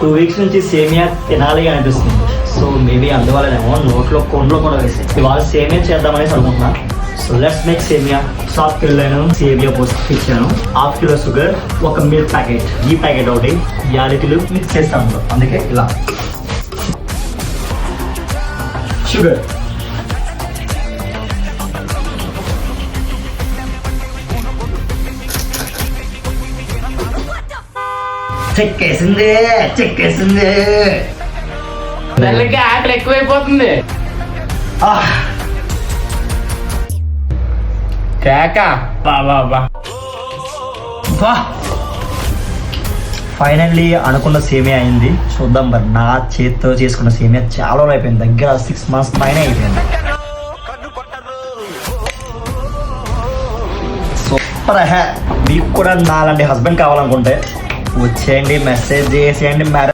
2 weeks నుంచి సేమియా తినాలి అనిపిస్తుంది. సో మేబీ అందువల్లనేమో నోట్లో కొండలో కూడా వేసాయి. ఇవాళ సేమియా చేద్దామనేసి అనుకుంటున్నా. సో లెట్స్ మేక్ సేమియా. షాప్కి వెళ్ళాను, సేమియా పోస్ట్ ఇచ్చాను. 1/2 kilo షుగర్, ఒక మిల్క్ ప్యాకెట్, ఈ ప్యాకెట్ ఒకటి, యాలకులు మిక్స్ చేస్తాను. అందుకే ఇలా షుగర్, చెక్కేసింది చెక్కేసింది. దానికి ఆకలి ఎక్కువైపోతుంది. కేక బాబా ఫైనల్లీ అనుకున్న సేమియా అయింది. చూద్దాం మరి. నా చేతితో చేసుకున్న సేమియా చాలా రోజులు అయిపోయింది, దగ్గర 6 months పైన అయిపోయింది. సూపర్. మీకు కూడా నాలాంటి హస్బెండ్ కావాలనుకుంటే వచ్చేయండి, మెసేజ్ చేసేయండి.